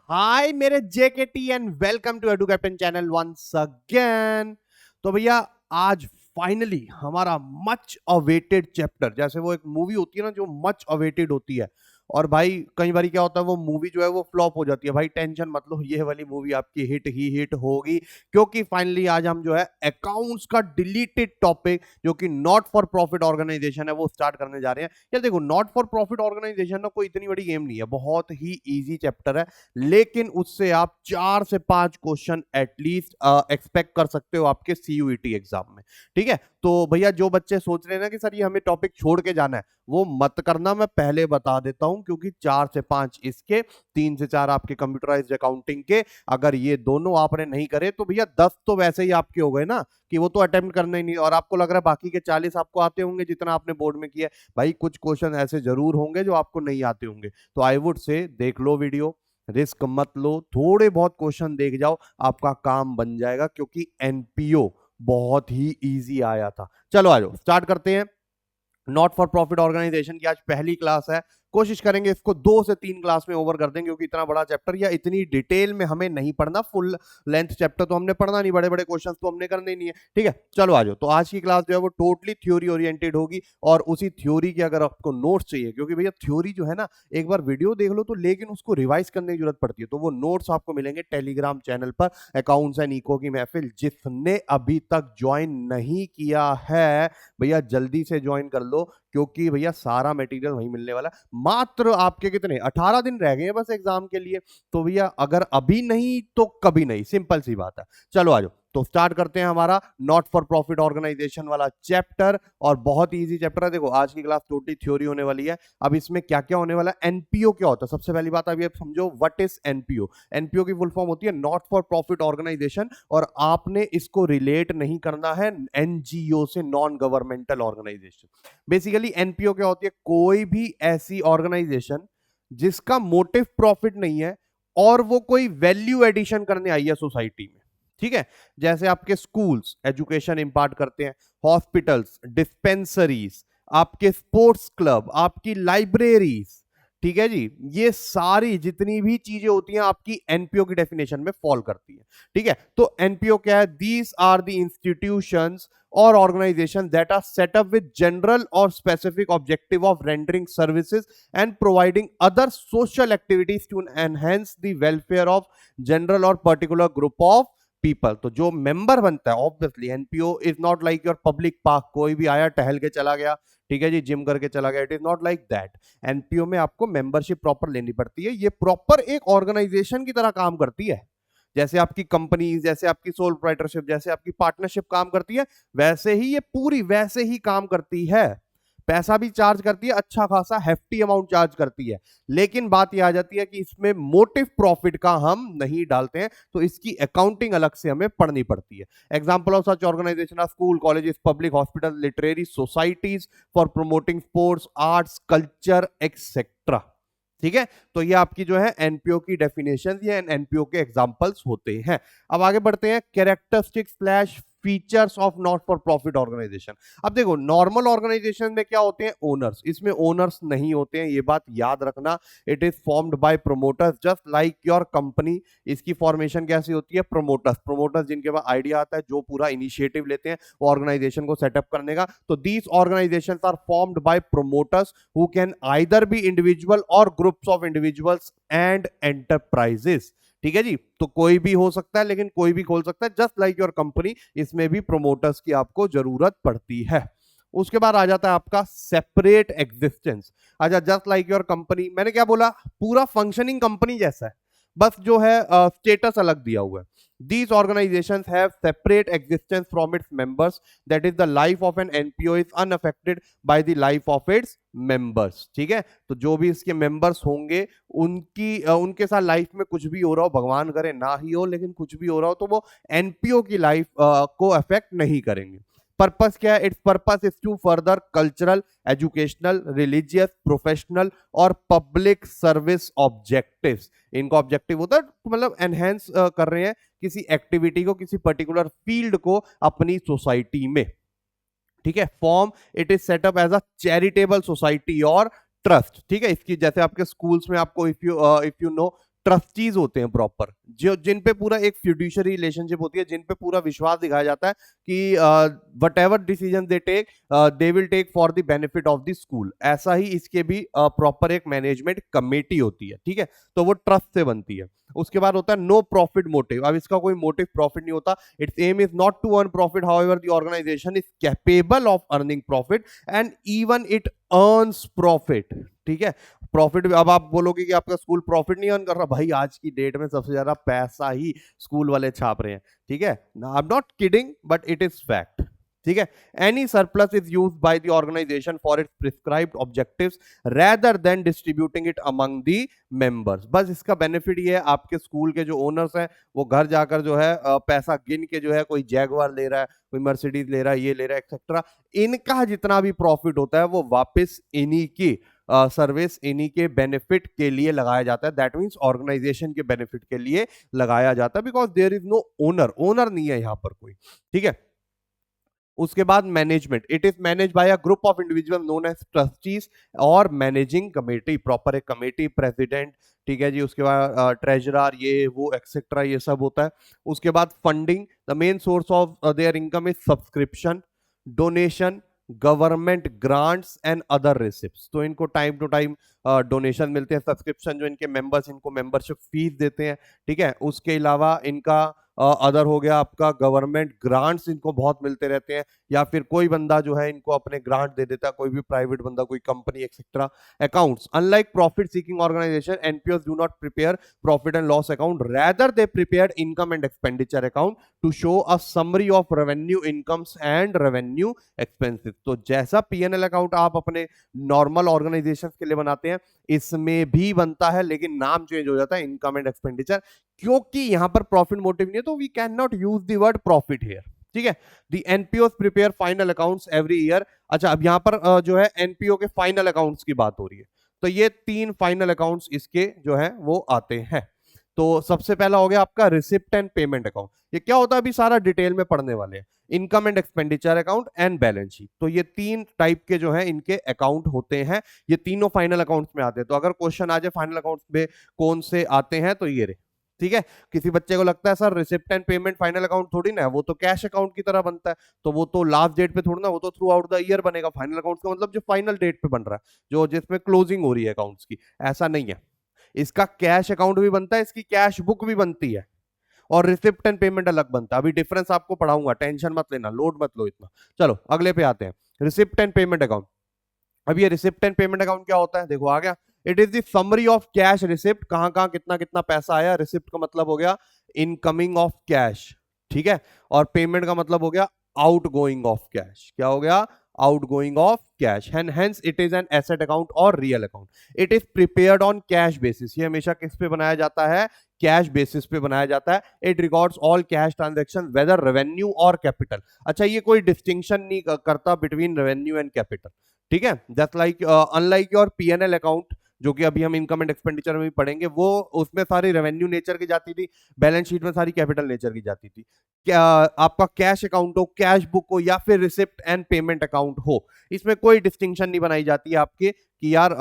हाय मेरे जेकेटी and welcome to Edu Captain channel once again. तो भैया आज फाइनली हमारा मच अवेटेड चैप्टर, जैसे वो एक मूवी होती है ना जो मच अवेटेड होती है, और भाई कई बार क्या होता है वो मूवी जो है वो फ्लॉप हो जाती है। भाई टेंशन मत लो, ये वाली मूवी आपकी हिट ही हिट होगी, क्योंकि फाइनली आज हम जो है अकाउंट्स का डिलीटेड टॉपिक जो कि नॉट फॉर प्रॉफिट ऑर्गेनाइजेशन है वो स्टार्ट करने जा रहे हैं। यार देखो, नॉट फॉर प्रॉफिट ऑर्गेनाइजेशन ना कोई इतनी बड़ी गेम नहीं है, बहुत ही इजी चैप्टर है, लेकिन उससे आप 4 से 5 क्वेश्चन एटलीस्ट एक्सपेक्ट कर सकते हो आपके सीयूईटी एग्जाम में। ठीक है, तो भैया जो बच्चे सोच रहे हैं ना कि सर ये हमें टॉपिक छोड़ के जाना है, वो मत करना, मैं पहले बता देता हूं, क्योंकि 4 से 5 इसके, 3 से 4 आपके कंप्यूटराइज्ड अकाउंटिंग के, अगर ये दोनों आपने नहीं करे तो भैया 10 तो वैसे ही आपके हो गए ना, कि वो तो अटेम्प्ट करना ही नहीं, और आपको लग रहा है बाकी के 40 आपको आते होंगे जितना आपने बोर्ड में किया है। भाई कुछ क्वेश्चन ऐसे जरूर होंगे जो आपको नहीं आते होंगे, तो आई वुड से देख लो वीडियो, रिस्क मत लो, थोड़े बहुत क्वेश्चन देख जाओ, आपका काम बन जाएगा, क्योंकि एनपीओ बहुत ही इजी आया था। चलो आ जाओ स्टार्ट करते हैं। नॉट फॉर प्रॉफिट ऑर्गेनाइजेशन की आज पहली क्लास है, कोशिश करेंगे इसको 2 से 3 क्लास में ओवर कर दें, क्योंकि इतना बड़ा चैप्टर या इतनी डिटेल में हमें नहीं पढ़ना। फुल लेंथ चैप्टर तो हमने पढ़ना नहीं, बड़े बड़े क्वेश्चंस तो हमने करने नहीं है। ठीक है, चलो आ जाओ। तो आज की क्लास जो है वो टोटली थ्योरी ओरिएंटेड होगी, और उसी थ्योरी के अगर आपको नोट्स चाहिए, क्योंकि भैया थ्योरी जो है ना, एक बार वीडियो देख लो तो लेकिन उसको रिवाइज करने की जरूरत पड़ती है, तो वो नोट्स आपको मिलेंगे टेलीग्राम चैनल पर, अकाउंट्स एंड इको की महफिल। जिसने अभी तक ज्वाइन नहीं किया है भैया जल्दी से ज्वाइन कर लो, क्योंकि भैया सारा मटेरियल वहीं मिलने वाला है। मात्र आपके कितने 18 दिन रह गए हैं बस एग्जाम के लिए, तो भैया अगर अभी नहीं तो कभी नहीं, सिंपल सी बात है। चलो आ जाओ, तो स्टार्ट करते हैं हमारा नॉट फॉर प्रॉफिट ऑर्गेनाइजेशन वाला चैप्टर, और बहुत इजी चैप्टर है। देखो आज की क्लास टोटली थ्योरी होने वाली है। अब इसमें क्या क्या होने वाला है, एनपीओ क्या होता है, सबसे पहली बात अभी आप समझो व्हाट इज एनपीओ। एनपीओ की फुल फॉर्म होती है नॉट फॉर प्रॉफिट ऑर्गेनाइजेशन, और आपने इसको रिलेट नहीं करना है एनजीओ से, non governmental organization. Basically NPO क्या होती है, कोई भी ऐसी ऑर्गेनाइजेशन जिसका मोटिव प्रॉफिट नहीं है और वो कोई वैल्यू एडिशन करने आई है सोसाइटी में। ठीक है, जैसे आपके स्कूल्स एजुकेशन इंपार्ट करते हैं, हॉस्पिटल्स, डिस्पेंसरीज, आपके स्पोर्ट्स क्लब, आपकी लाइब्रेरीज, ठीक है जी, ये सारी जितनी भी चीजें होती हैं आपकी एनपीओ की डेफिनेशन में फॉल करती है। ठीक है, तो एनपीओ क्या है, these are the institutions or organizations that are set up with general or specific objective of rendering services and providing other social activities to enhance the welfare of general or particular group of people। तो जो member बनता है, obviously NPO is not like your public park, कोई भी आया टहल के चला गया, ठीक है जी, जिम करके चला गया, it is not like that. NPO में आपको मेंबरशिप प्रॉपर लेनी पड़ती है, ये प्रॉपर एक ऑर्गेनाइजेशन की तरह काम करती है। जैसे आपकी कंपनी, जैसे आपकी सोल प्रोप्राइटरशिप, जैसे आपकी पार्टनरशिप काम करती है, वैसे ही ये पूरी वैसे ही काम करती है। पैसा भी चार्ज करती है, अच्छा खासा हेफ्टी अमाउंट चार्ज करती है, लेकिन बात यह आ जाती है कि इसमें मोटिव प्रॉफिट का हम नहीं डालते हैं, तो इसकी अकाउंटिंग अलग से हमें पढ़नी पड़ती है। Example of such organization are school, colleges, public hospital, literary societies for promoting sports, arts, culture etcetera. ठीक है, तो ये आपकी जो है एनपीओ की डेफिनेशन या एनपीओ के एग्जांपल्स होते हैं। अब आगे बढ़ते हैं, characteristics slash features of not for profit organization. अब देखो नॉर्मल ऑर्गेनाइजेशन में क्या होते हैं, ओनर्स, इसमें ओनर्स नहीं होते हैं, ये बात याद रखना। It is formed by promoters just like your company. इसकी फॉर्मेशन कैसी होती है, प्रोमोटर्स, प्रोमोटर्स जिनके पास आइडिया आता है, जो पूरा इनिशिएटिव लेते हैं वो ऑर्गेनाइजेशन को सेटअप करने का। तो these organisations are formed by promoters who can either be individual और groups of individuals and enterprises. ठीक है जी, तो कोई भी हो सकता है, लेकिन कोई भी खोल सकता है, जस्ट लाइक योर कंपनी, इसमें भी प्रोमोटर्स की आपको जरूरत पड़ती है। उसके बाद आ जाता है आपका सेपरेट एग्जिस्टेंस। अच्छा, जस्ट लाइक योर कंपनी, मैंने क्या बोला, पूरा फंक्शनिंग कंपनी जैसा है, बस जो है स्टेटस अलग दिया हुआ है। These organizations have separate existence from its members, that is the life of an NPO is unaffected by the life of its members। ठीक है, तो जो भी इसके मेंबर्स होंगे उनके साथ लाइफ में कुछ भी हो रहा हो, भगवान करे ना ही हो, लेकिन कुछ भी हो रहा हो तो वो एनपीओ की लाइफ को अफेक्ट नहीं करेंगे। पर्पस क्या है, its purpose is to further cultural, educational, religious, professional और पब्लिक सर्विस ऑब्जेक्टिव्स। इनका ऑब्जेक्टिव होता है मतलब एनहेंस कर रहे हैं किसी एक्टिविटी को, किसी पर्टिकुलर फील्ड को अपनी सोसाइटी में। ठीक है, form it is set up as a charitable society और ट्रस्ट। ठीक है, इसकी जैसे आपके स्कूल्स में आपको इफ यू नो ट्रस्टीज होते हैं प्रॉपर, जो जिन पे पूरा एक फ्यूडिशरी रिलेशनशिप होती है, जिन पे पूरा विश्वास दिखाया जाता है कि whatever decision they take they will take for the benefit of the school. ऐसा ही इसके भी प्रॉपर एक मैनेजमेंट कमेटी होती है, ठीक है, तो वो ट्रस्ट से बनती है। उसके बाद होता है नो प्रॉफिट मोटिव। अब इसका कोई मोटिव प्रॉफिट नहीं होता। Its aim is not to earn profit, however the organization is capable of earning profit and even it earns profit, ठीक है। प्रॉफिट, अब आप बोलोगे कि आपका स्कूल प्रॉफिट नहीं अर्न कर रहा, भाई आज की डेट में सबसे ज्यादा पैसा ही स्कूल वाले छाप रहे हैं, ठीक है। I am not kidding but it is fact, ठीक है। Any surplus is used by the organization for its prescribed objectives rather than distributing it among the members. बस इसका बेनिफिट ये है, आपके स्कूल के जो ओनर्स हैं वो घर जाकर जो है पैसा गिन के जो है, कोई जैगवार ले रहा है, कोई मर्सिडीज ले रहा है, ये ले रहा है एक्सेट्रा, इनका जितना भी प्रॉफिट होता है वो वापस इन्हीं की सर्विस, इन्हीं के बेनिफिट के लिए लगाया जाता है। दैट मींस ऑर्गेनाइजेशन के बेनिफिट के लिए लगाया जाता है, because there is no owner, owner नहीं है यहां पर कोई, ठीक है। उसके बाद management, it is manage by a group of individual known as trustees और मैनेजिंग कमेटी, प्रॉपर एक कमेटी, प्रेसिडेंट, ठीक है जी। उसके बाद ट्रेजरर, ये वो एक्सेट्रा, ये सब होता है। उसके बाद funding, the main source of their income is subscription, donation, government grants and other receipts. तो इनको टाइम टू टाइम डोनेशन मिलते हैं, सब्सक्रिप्शन जो इनके मेंबर्स, इनको मेंबरशिप फीस देते हैं, ठीक है। उसके अलावा इनका अदर हो गया आपका गवर्नमेंट ग्रांट्स, इनको बहुत मिलते रहते हैं, या फिर कोई बंदा जो है इनको अपने ग्रांट दे देता है, कोई भी प्राइवेट बंदा, कोई company etcetera. Accounts, unlike profit seeking organisation, NPOs do not prepare profit and loss account, rather they prepare income and expenditure account to show a summary of revenue incomes and revenue expenses. तो जैसा PNL account आप अपने normal organisation के लिए बनाते हैं, इसमें भी बनता है, लेकिन नाम चेंज हो जाता है इनकम एंड एक्सपेंडिचर, क्योंकि यहां पर प्रॉफिट मोटिव नहीं है, तो we can not use the word profit here, ठीक है। The NPO prepare final accounts every year. अच्छा, अब यहां पर जो है एनपीओ के फाइनल अकाउंट्स की बात हो रही है, तो ये 3 फाइनल अकाउंट्स इसके जो है वो आते हैं। तो सबसे पहला हो गया आपका रिसिप्ट एंड पेमेंट अकाउंट। ये क्या होता है अभी सारा डिटेल में पढ़ने वाले हैं। Income and expenditure account and balance sheet, तो ये 3 टाइप के जो है इनके अकाउंट होते हैं, ये तीनों फाइनल अकाउंट्स में आते हैं। तो अगर क्वेश्चन आ जाए फाइनल अकाउंट्स में कौन से आते हैं, तो ये रहे, ठीक है। किसी बच्चे को लगता है sir receipt and payment final account थोड़ी ना है, वो तो कैश अकाउंट की तरह बनता है, तो वो तो लास्ट डेट पे थोड़ी ना, वो तो थ्रू आउट द ईयर बनेगा। फाइनल अकाउंट का मतलब जो फाइनल डेट पे बन रहा है, जो जिसमें क्लोजिंग हो रही है अकाउंट्स की, ऐसा नहीं है। इसका कैश अकाउंट भी बनता है, इसकी कैश बुक भी बनती है, और रिसिप्ट एंड पेमेंट अलग बनता है। अभी डिफरेंस आपको पढ़ाऊंगा, टेंशन मत लेना, लोड मत लो इतना। चलो अगले पे आते हैं, रिसिप्ट एंड पेमेंट अकाउंट। अब ये रिसिप्ट एंड पेमेंट अकाउंट क्या होता है, देखो आ गया, it is the summary of cash receipt, कहां कहां कितना कितना पैसा आया। रिसिप्ट का मतलब हो गया इनकमिंग ऑफ कैश, ठीक है, और पेमेंट का मतलब हो गया आउट गोइंग ऑफ कैश। क्या हो गया, out going of cash. And hence it is an asset account और real account. It is prepared on cash basis, ये हमेशा किस पे बनाया जाता है, कैश बेसिस पे बनाया जाता है। It records all cash transaction whether revenue और कैपिटल। अच्छा, ये कोई डिस्टिंक्शन नहीं करता बिटवीन रेवेन्यू एंड कैपिटल, ठीक है। Just like unlike your PNL account, जो कि अभी हम इनकम एंड एक्सपेंडिचर में भी पढ़ेंगे, वो उसमें सारी रेवेन्यू नेचर की जाती थी, बैलेंस शीट में सारी कैपिटल नेचर की जाती थी। क्या आपका कैश अकाउंट हो, कैश बुक हो, या फिर रिसिप्ट एंड पेमेंट अकाउंट हो, इसमें कोई डिस्टिंक्शन नहीं बनाई जाती है आपके कि यार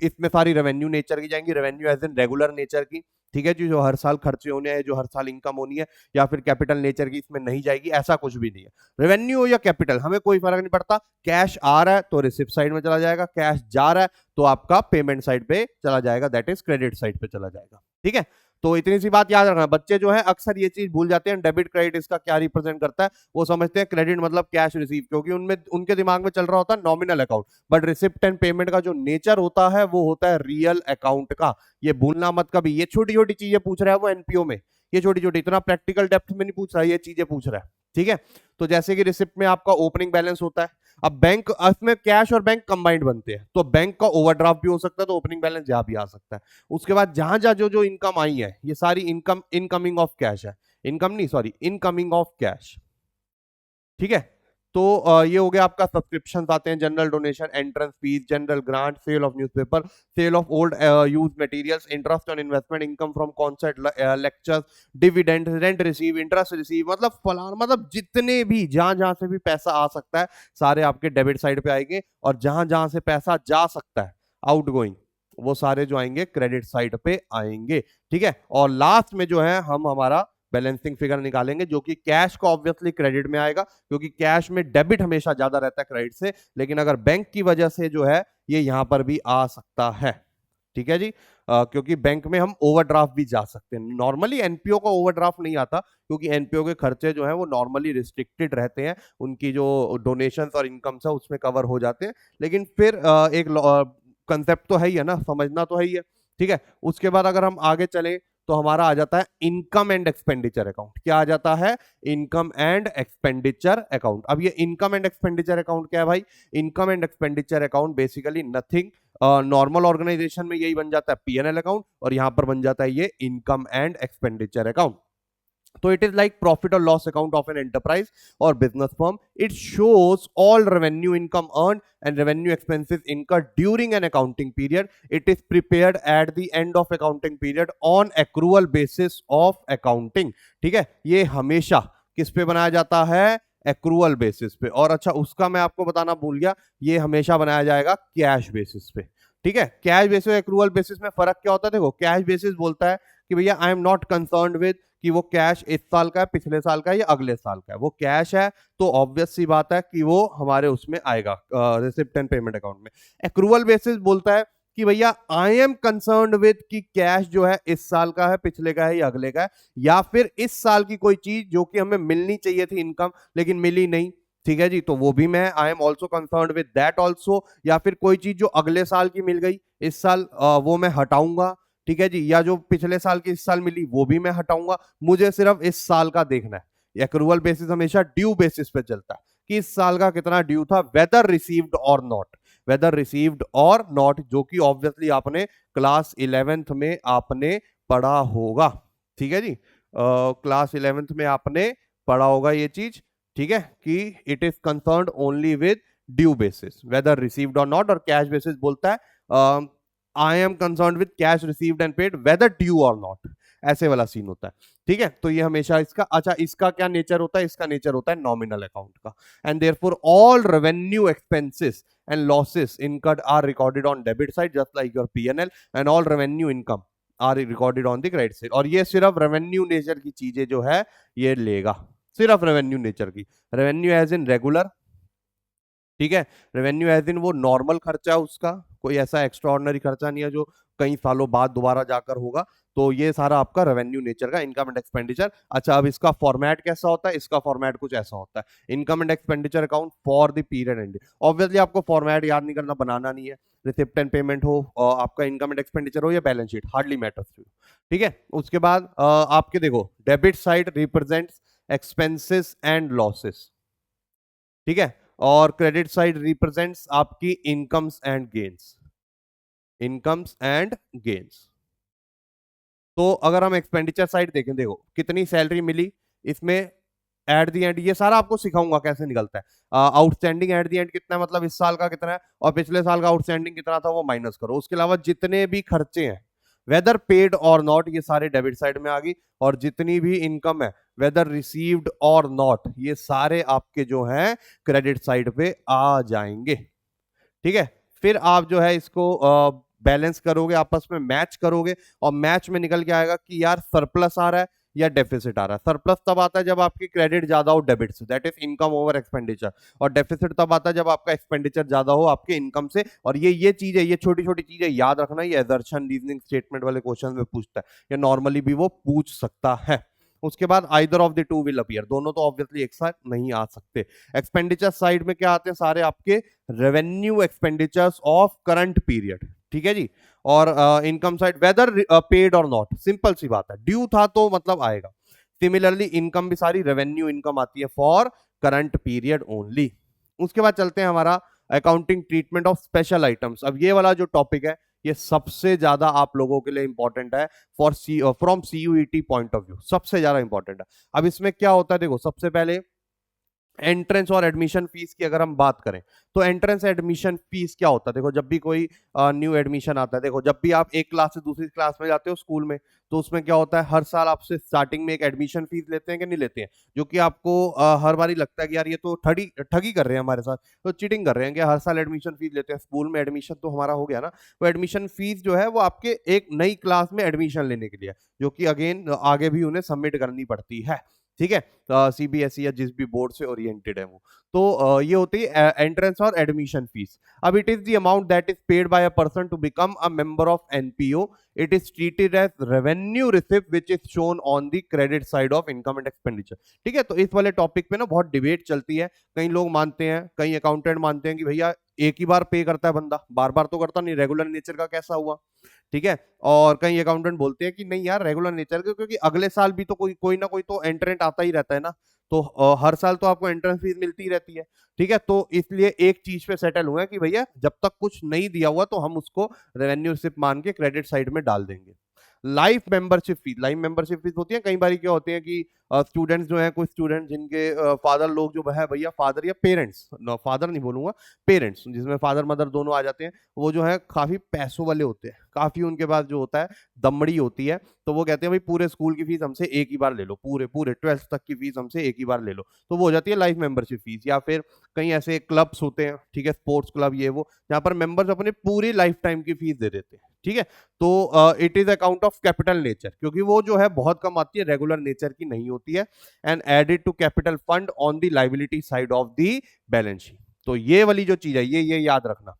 इसमें सारी रेवेन्यू नेचर की जाएंगी, revenue as in regular nature की, ठीक है जी, जो हर साल खर्चे होने हैं, जो हर साल इनकम होनी है, या फिर कैपिटल नेचर की इसमें नहीं जाएगी, ऐसा कुछ भी नहीं है। रेवेन्यू हो या कैपिटल, हमें कोई फर्क नहीं पड़ता। कैश आ रहा है तो रिसिप्ट साइड में चला जाएगा, कैश जा रहा है तो आपका पेमेंट साइड पे चला जाएगा, दैट इज क्रेडिट साइड पे चला जाएगा, ठीक है। तो इतनी सी बात याद रखना, बच्चे जो है अक्सर ये चीज भूल जाते हैं, डेबिट क्रेडिट इसका क्या रिप्रेजेंट करता है। वो समझते हैं क्रेडिट मतलब कैश रिसीव, क्योंकि उनमें उनके दिमाग में चल रहा होता है nominal account, but receipt and payment का जो नेचर होता है वो होता है रियल अकाउंट का। ये भूलना मत कभी, ये छोटी छोटी चीजें पूछ रहा है वो एनपीओ में, ये छोटी छोटी, इतना प्रैक्टिकल डेप्थ में नहीं पूछ रहा है, ये चीजें पूछ रहा है, ठीक है। तो जैसे कि रिसिप्ट में आपका ओपनिंग बैलेंस होता है, अब बैंक इसमें कैश और बैंक कंबाइंड बनते हैं, तो बैंक का ओवरड्राफ्ट भी हो सकता है, तो ओपनिंग बैलेंस यहां भी आ सकता है। उसके बाद जहां जहां जो जो इनकम आई है, ये सारी इनकम इनकमिंग ऑफ कैश है, इनकम नहीं सॉरी इनकमिंग ऑफ कैश, ठीक है। तो ये हो गया आपका सब्सक्रिप्शन आते हैं, general donation, entrance fees, general grant, sale of newspaper, sale of old use materials, interest on investment, income from concert lectures, dividend, rent receive, interest receive, मतलब फलान, मतलब जितने भी जहां जहां से भी पैसा आ सकता है सारे आपके डेबिट साइड पे आएंगे, और जहां जहां से पैसा जा सकता है आउट गोइंग, वो सारे जो आएंगे क्रेडिट साइड पे आएंगे। ठीक है, और लास्ट में जो है हम हमारा बैलेंसिंग फिगर निकालेंगे, जो कि कैश को ऑब्वियसली क्रेडिट में आएगा, क्योंकि कैश में डेबिट हमेशा ज्यादा रहता है क्रेडिट से, लेकिन अगर बैंक की वजह से जो है ये यहां पर भी आ सकता है। ठीक है जी, क्योंकि बैंक में हम ओवरड्राफ्ट भी जा सकते हैं। नॉर्मली एनपीओ का ओवरड्राफ्ट नहीं आता, क्योंकि एनपीओ के खर्चे जो है वो नॉर्मली रिस्ट्रिक्टेड रहते हैं, उनकी जो डोनेशंस और इनकम्स है उसमें कवर हो जाते हैं। लेकिन फिर एक कंसेप्ट तो है ही है ना, समझना तो है ही है। ठीक है, उसके बाद अगर हम आगे चले तो हमारा आ जाता है इनकम एंड एक्सपेंडिचर अकाउंट। क्या आ जाता है? Income and expenditure account. अब ये इनकम एंड एक्सपेंडिचर अकाउंट क्या है भाई? Income and expenditure account basically nothing, normal organization में यही बन जाता है पीएनएल अकाउंट, और यहां पर बन जाता है ये इनकम एंड एक्सपेंडिचर अकाउंट। तो इट इज लाइक प्रॉफिट और loss account of an enterprise और business firm. It shows all revenue income earn and revenue expenses incurred during an accounting period. It is prepared at the end of accounting period on accrual basis of accounting. ठीक है, ये हमेशा किस पे बनाया जाता है? एक्रूअल बेसिस पे. और अच्छा, उसका मैं आपको बताना भूल गया, ये हमेशा बनाया जाएगा कैश बेसिस पे. ठीक है, कैश बेसिस एक्रूअल बेसिस में फर्क क्या होता है? देखो, कैश बेसिस बोलता है कि भैया आई एम नॉट कंसर्न्ड विद कि वो कैश इस साल का है, पिछले साल का है या अगले साल का है. वो कैश है तो ऑब्वियस सी बात है कि वो हमारे उसमें आएगा रिसिप्ट एंड पेमेंट अकाउंट में. एक्रूअल बेसिस बोलता है कि भैया आई एम कंसर्न्ड विद कि कैश जो है इस साल का है, पिछले का है या अगले का है, या फिर इस साल की कोई चीज जो कि हमें मिलनी चाहिए थी इनकम लेकिन मिली नहीं. ठीक है जी, तो वो भी मैं I am also concerned with that also. या फिर कोई चीज जो अगले साल की मिल गई इस साल, वो मैं हटाऊंगा. ठीक है जी, या जो पिछले साल की इस साल मिली वो भी मैं हटाऊंगा. मुझे सिर्फ इस साल का देखना है. एक्रूअल बेसिस हमेशा ड्यू बेसिस पे चलता है कि इस साल का कितना ड्यू था, वेदर रिसीव्ड और नॉट. वेदर रिसीव्ड और नॉट, जो कि ऑब्वियसली आपने क्लास 11th में आपने पढ़ा होगा. ठीक है जी, क्लास 11th में आपने पढ़ा होगा ये चीज. ठीक है, कि it is concerned only with due basis, whether received और नॉट. और कैश बेसिस बोलता है I am concerned with cash received and paid whether due और नॉट. ऐसे वाला सीन होता है. ठीक है, तो ये हमेशा इसका. अच्छा, इसका क्या नेचर होता है? इसका नेचर होता है नॉमिनल अकाउंट का. And therefore all revenue expenses and losses incurred are recorded on debit side just like your PNL, and all revenue income are recorded on the credit side. और ये सिर्फ revenue nature की चीजें जो है ये लेगा, सिर्फ रेवेन्यू नेचर की. Revenue as in regular. ठीक है, रेवेन्यू एज इन वो नॉर्मल खर्चा उसका, कोई ऐसा एक्स्ट्रा ऑर्डिनरी खर्चा नहीं है जो कई सालों बाद दोबारा जाकर होगा. तो ये सारा आपका रेवेन्यू नेचर का इनकम एंड एक्सपेंडिचर. अच्छा, अब इसका फॉर्मेट कैसा होता है? इसका फॉर्मेट कुछ ऐसा होता है, income and expenditure account for the period and. Obviously आपको फॉर्मेट याद नहीं करना, बनाना नहीं है. रिसिप्ट एंड पेमेंट हो, और आपका इनकम एंड एक्सपेंडिचर हो या balance sheet, hardly matters to. ठीक है, उसके बाद आपके देखो, debit side represents expenses and losses. ठीक है, और क्रेडिट साइड रिप्रेजेंट्स आपकी incomes and gains. Incomes and gains. तो अगर हम एक्सपेंडिचर साइड देखें, देखो कितनी सैलरी मिली इसमें एट द एंड, ये सारा आपको सिखाऊंगा कैसे निकलता है. आउटस्टैंडिंग एट द एंड कितना है, मतलब इस साल का कितना है और पिछले साल का आउटस्टैंडिंग कितना था वो माइनस करो. उसके अलावा जितने भी खर्चे हैं वेदर पेड और नॉट, ये सारे डेबिट साइड में आ गई. और जितनी भी इनकम है वेदर रिसीव्ड और नॉट, ये सारे आपके जो हैं क्रेडिट साइड पे आ जाएंगे. ठीक है, फिर आप जो है इसको बैलेंस करोगे, आपस में मैच करोगे, और मैच में निकल के आएगा कि यार सरप्लस आ रहा है या डेफिसिट आ रहा है. सरप्लस तब आता है जब आपकी क्रेडिट ज्यादा हो डेबिट से, that is income over expenditure. और डेफिसिट तब आता है जब आपका एक्सपेंडिचर ज्यादा हो आपके इनकम से. और ये चीजें, ये छोटी छोटी चीजें याद रखना, ये असर्शन रीजनिंग स्टेटमेंट वाले क्वेश्चन में पूछता है, या नॉर्मली भी वो पूछ सकता है. उसके बाद either of the two will appear, दोनों तो ऑब्वियसली एक साथ नहीं आ सकते. एक्सपेंडिचर साइड में क्या आते हैं? सारे आपके revenue expenditures of current period. ठीक है जी, और इनकम साइड वेदर पेड और नॉट, सिंपल सी बात है, ड्यू था तो मतलब आएगा. सिमिलरली इनकम भी सारी रेवेन्यू इनकम आती है फॉर करंट पीरियड ओनली. उसके बाद चलते हैं हमारा accounting treatment of special items. अब ये वाला जो टॉपिक है ये सबसे ज्यादा आप लोगों के लिए इंपॉर्टेंट है for from CUET point of view, सबसे ज्यादा इंपॉर्टेंट है. अब इसमें क्या होता है, देखो सबसे पहले एंट्रेंस और एडमिशन फीस की अगर हम बात करें तो एंट्रेंस एडमिशन फीस क्या होता है। देखो जब भी कोई न्यू एडमिशन आता है, देखो जब भी आप एक क्लास से दूसरी क्लास में जाते हो स्कूल में, तो उसमें क्या होता है, हर साल आपसे स्टार्टिंग में एक एडमिशन फीस लेते हैं कि नहीं लेते हैं, जो कि आपको हर बार ही लगता है कि यार ये तो ठगी ठगी कर रहे हैं हमारे साथ, तो चीटिंग कर रहे हैं कि हर साल एडमिशन फीस लेते हैं। स्कूल में एडमिशन तो हमारा हो गया ना, वो एडमिशन फीस जो है वो आपके एक नई क्लास में एडमिशन लेने के लिए, जो कि अगेन आगे भी उन्हें सबमिट करनी पड़ती है। ठीक है, सीबीएसई या जिस भी बोर्ड से ओरिएंटेड है वो, तो ये होती है एंट्रेंस और एडमिशन फीस। अब it is the amount that is paid by a person to become a member of NPO. It is treated as revenue receipt which is shown on the credit side of income and expenditure. ठीक है, तो इस वाले topic पे ना बहुत debate चलती है। कई लोग मानते हैं, कई अकाउंटेंट मानते हैं कि भैया एक ही बार पे करता है बंदा, बार बार तो करता नहीं, रेगुलर नेचर का कैसा हुआ। ठीक है, और कई अकाउंटेंट बोलते हैं कि नहीं यार रेगुलर नेचर के, क्योंकि अगले साल भी तो कोई कोई ना कोई तो एंट्रेंट आता ही रहता है ना, तो हर साल तो आपको एंट्रेंस फीस मिलती ही रहती है। ठीक है, तो इसलिए एक चीज पे सेटल हुआ है कि भैया जब तक कुछ नहीं दिया हुआ तो हम उसको रेवेन्यू रिसिप्ट मान के क्रेडिट साइड में डाल देंगे। Life membership fees, life membership fees होती है, कई बार क्या होते हैं कि स्टूडेंट्स जो है, कुछ स्टूडेंट जिनके फादर लोग जो है भैया, फादर या पेरेंट्स, फादर नहीं बोलूंगा, पेरेंट्स जिसमें फादर मदर दोनों आ जाते हैं, वो जो है काफी पैसों वाले होते हैं, काफी उनके पास जो होता है दमड़ी होती है, तो वो कहते हैं भाई पूरे स्कूल की फीस हमसे एक ही बार ले लो, पूरे पूरे 12th तक की फीस हमसे एक ही बार ले लो, तो वो हो जाती है लाइफ मेंबरशिप फीस। या फिर कई ऐसे क्लब्स होते हैं, ठीक है, स्पोर्ट्स क्लब ये वो, जहां पर मेंबर्स अपने पूरी लाइफ टाइम की फीस दे देते हैं। ठीक है, तो it is account of capital nature, क्योंकि वो जो है बहुत कम आती है, रेगुलर नेचर की नहीं होती है, and added to capital fund on the liability side of the balance sheet. तो ये वाली जो चीज है ये याद रखना।